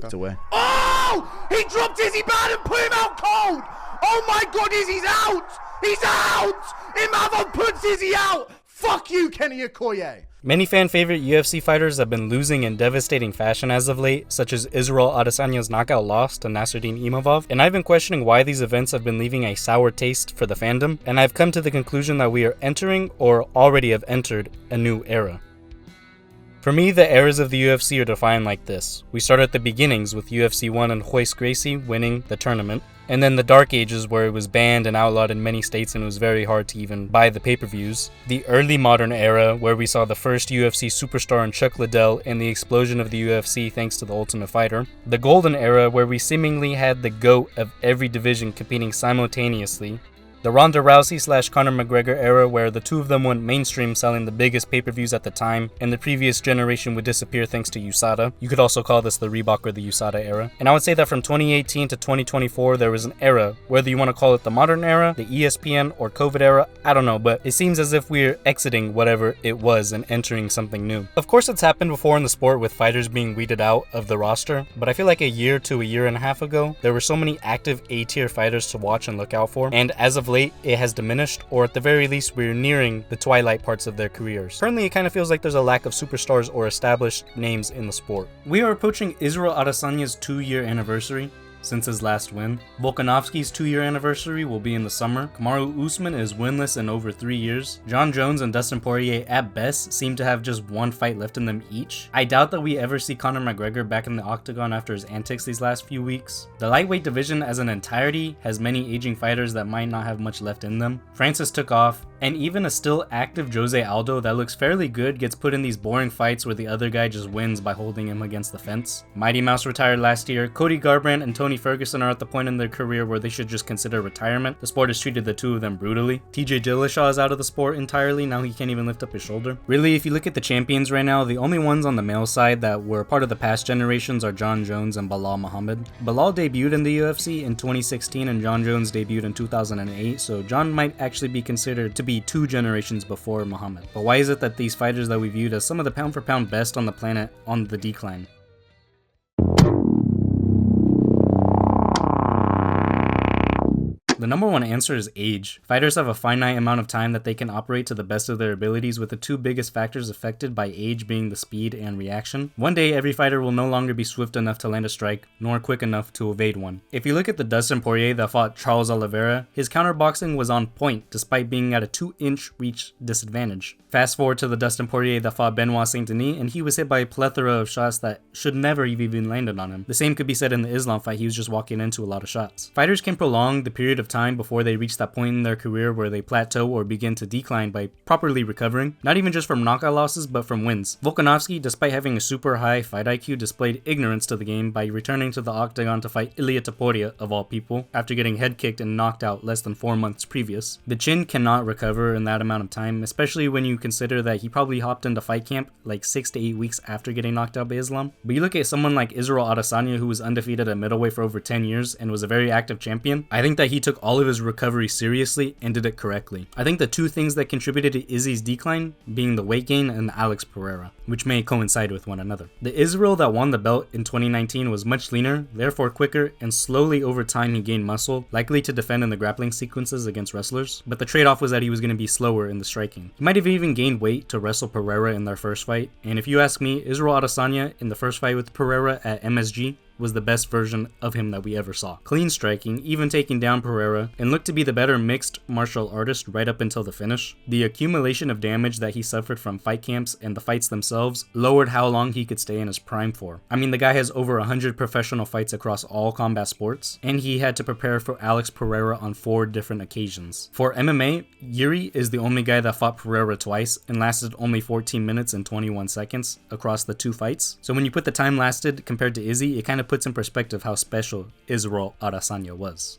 tucked away. Oh! He dropped Izzy bad and put him out cold! Oh my god, Izzy's out! He's out! Imavov puts Izzy out! Fuck you, Kenny Okoye! Many fan-favorite UFC fighters have been losing in devastating fashion as of late, such as Israel Adesanya's knockout loss to Nasruddin Imavov, and I've been questioning why these events have been leaving a sour taste for the fandom, and I've come to the conclusion that we are entering, or already have entered, a new era. For me, the eras of the UFC are defined like this. We start at the beginnings with UFC 1 and Royce Gracie winning the tournament, and then the Dark Ages where it was banned and outlawed in many states and it was very hard to even buy the pay-per-views. The early modern era where we saw the first UFC superstar in Chuck Liddell and the explosion of the UFC thanks to the Ultimate Fighter. The golden era where we seemingly had the GOAT of every division competing simultaneously. The Ronda Rousey / Conor McGregor era where the two of them went mainstream selling the biggest pay-per-views at the time, and the previous generation would disappear thanks to USADA. You could also call this the Reebok or the USADA era. And I would say that from 2018 to 2024 there was an era, whether you want to call it the modern era, the ESPN, or COVID era, I don't know, but it seems as if we're exiting whatever it was and entering something new. Of course it's happened before in the sport with fighters being weeded out of the roster, but I feel like a year to a year and a half ago, there were so many active A-tier fighters to watch and look out for, and as of late, it has diminished, or at the very least, we're nearing the twilight parts of their careers. Currently, it kind of feels like there's a lack of superstars or established names in the sport. We are approaching Israel Adesanya's 2-year anniversary since his last win. Volkanovski's 2-year anniversary will be in the summer. Kamaru Usman is winless in over 3 years. Jon Jones and Dustin Poirier at best seem to have just one fight left in them each. I doubt that we ever see Conor McGregor back in the octagon after his antics these last few weeks. The lightweight division as an entirety has many aging fighters that might not have much left in them. Francis took off, and even a still active Jose Aldo that looks fairly good gets put in these boring fights where the other guy just wins by holding him against the fence. Mighty Mouse retired last year. Cody Garbrandt and Tony Ferguson are at the point in their career where they should just consider retirement. The sport has treated the two of them brutally. TJ Dillashaw is out of the sport entirely, now he can't even lift up his shoulder. Really, if you look at the champions right now, the only ones on the male side that were part of the past generations are Jon Jones and Belal Muhammad. Belal debuted in the UFC in 2016 and Jon Jones debuted in 2008, so Jon might actually be considered to be 2 generations before Muhammad. But why is it that these fighters that we viewed as some of the pound for pound best on the planet on the decline? The number one answer is age. Fighters have a finite amount of time that they can operate to the best of their abilities, with the two biggest factors affected by age being the speed and reaction. One day, every fighter will no longer be swift enough to land a strike, nor quick enough to evade one. If you look at the Dustin Poirier that fought Charles Oliveira, his counterboxing was on point despite being at a 2-inch reach disadvantage. Fast forward to the Dustin Poirier that fought Benoit Saint-Denis, and he was hit by a plethora of shots that should never have even landed on him. The same could be said in the Islam fight, he was just walking into a lot of shots. Fighters can prolong the period of time before they reach that point in their career where they plateau or begin to decline by properly recovering, not even just from knockout losses but from wins. Volkanovski, despite having a super high fight IQ, displayed ignorance to the game by returning to the octagon to fight Ilia Topuria, of all people, after getting head kicked and knocked out less than 4 months previous. The chin cannot recover in that amount of time, especially when you consider that he probably hopped into fight camp like 6 to 8 weeks after getting knocked out by Islam. But you look at someone like Israel Adesanya, who was undefeated at middleweight for over 10 years and was a very active champion. I think that he took all of his recovery seriously and did it correctly. I think the two things that contributed to Izzy's decline being the weight gain and Alex Pereira, which may coincide with one another. The Israel that won the belt in 2019 was much leaner, therefore quicker, and slowly over time he gained muscle, likely to defend in the grappling sequences against wrestlers, but the trade-off was that he was going to be slower in the striking. He might have even gained weight to wrestle Pereira in their first fight, and if you ask me, Israel Adesanya in the first fight with Pereira at MSG was the best version of him that we ever saw. Clean striking, even taking down Pereira, and looked to be the better mixed martial artist right up until the finish. The accumulation of damage that he suffered from fight camps and the fights themselves lowered how long he could stay in his prime for. I mean, the guy has over 100 professional fights across all combat sports, and he had to prepare for Alex Pereira on 4 different occasions. For MMA, Yuri is the only guy that fought Pereira twice and lasted only 14 minutes and 21 seconds across the 2 fights. So when you put the time lasted compared to Izzy, it kind of puts in perspective how special Israel Adesanya was.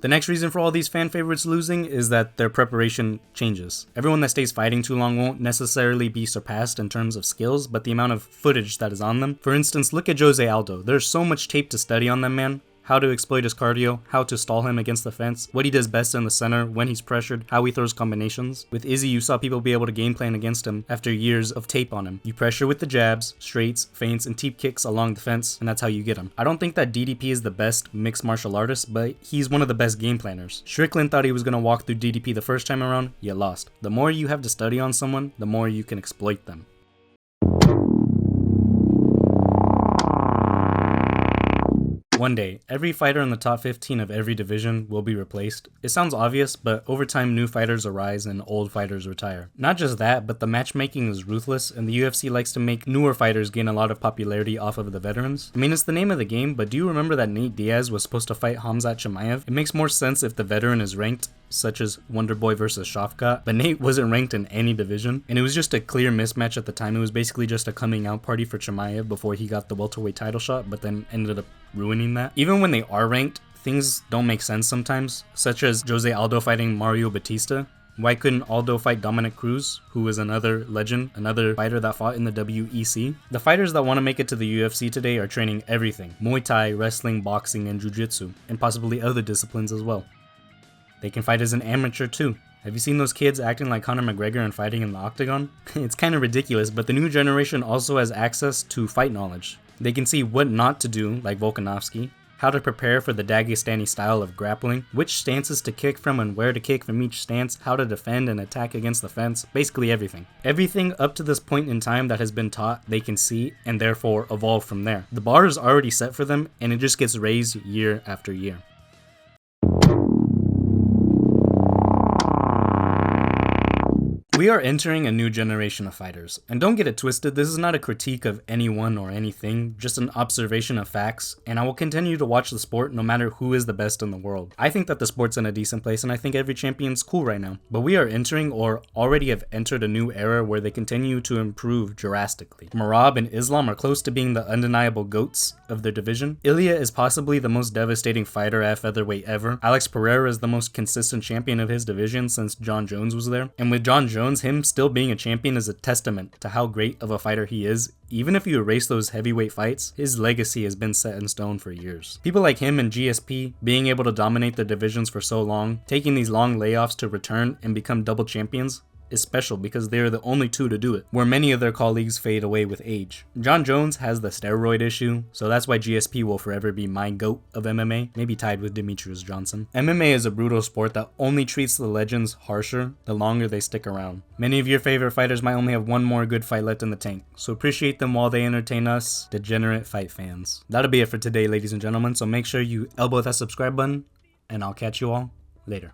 The next reason for all these fan favorites losing is that their preparation changes. Everyone that stays fighting too long won't necessarily be surpassed in terms of skills, but the amount of footage that is on them. For instance, look at Jose Aldo. There's so much tape to study on that man. how to exploit his cardio, how to stall him against the fence, what he does best in the center, when he's pressured, how he throws combinations. With Izzy, you saw people be able to game plan against him after years of tape on him. You pressure with the jabs, straights, feints, and teep kicks along the fence, and that's how you get him. I don't think that DDP is the best mixed martial artist, but he's one of the best game planners. Strickland thought he was going to walk through DDP the first time around, you lost. The more you have to study on someone, the more you can exploit them. One day, every fighter in the top 15 of every division will be replaced. It sounds obvious, but over time new fighters arise and old fighters retire. Not just that, but the matchmaking is ruthless, and the UFC likes to make newer fighters gain a lot of popularity off of the veterans. I mean, it's the name of the game, but do you remember that Nate Diaz was supposed to fight Khamzat Chimaev? It makes more sense if the veteran is ranked, such as Wonderboy versus Shafkat, but Nate wasn't ranked in any division, and it was just a clear mismatch at the time. It was basically just a coming out party for Chimaev before he got the welterweight title shot, but then ended up ruining that. Even when they are ranked, things don't make sense sometimes, such as Jose Aldo fighting Mario Batista. Why couldn't Aldo fight Dominic Cruz, who is another legend, another fighter that fought in the WEC? The fighters that want to make it to the UFC today are training everything: Muay Thai, wrestling, boxing, and Jiu-Jitsu, and possibly other disciplines as well. They can fight as an amateur too. Have you seen those kids acting like Conor McGregor and fighting in the octagon? It's kind of ridiculous, but the new generation also has access to fight knowledge. They can see what not to do, like Volkanovski, how to prepare for the Dagestani style of grappling, which stances to kick from and where to kick from each stance, how to defend and attack against the fence, basically everything. Everything up to this point in time that has been taught, they can see and therefore evolve from there. The bar is already set for them, and it just gets raised year after year. We are entering a new generation of fighters, and don't get it twisted, this is not a critique of anyone or anything, just an observation of facts, and I will continue to watch the sport no matter who is the best in the world. I think that the sport's in a decent place, and I think every champion's cool right now, but we are entering or already have entered a new era where they continue to improve drastically. Merab and Islam are close to being the undeniable GOATs of their division. Ilya is possibly the most devastating fighter at featherweight ever. Alex Pereira is the most consistent champion of his division since John Jones was there, and with John Jones, him still being a champion is a testament to how great of a fighter he is. Even if you erase those heavyweight fights, his legacy has been set in stone for years. People like him and GSP being able to dominate their divisions for so long, taking these long layoffs to return and become double champions, is special because they are the only two to do it, where many of their colleagues fade away with age. John Jones has the steroid issue, so that's why GSP will forever be my GOAT of MMA, maybe tied with Demetrius Johnson. MMA is a brutal sport that only treats the legends harsher the longer they stick around. Many of your favorite fighters might only have one more good fight left in the tank, so appreciate them while they entertain us, degenerate fight fans. That'll be it for today, ladies and gentlemen, so make sure you elbow that subscribe button, and I'll catch you all later.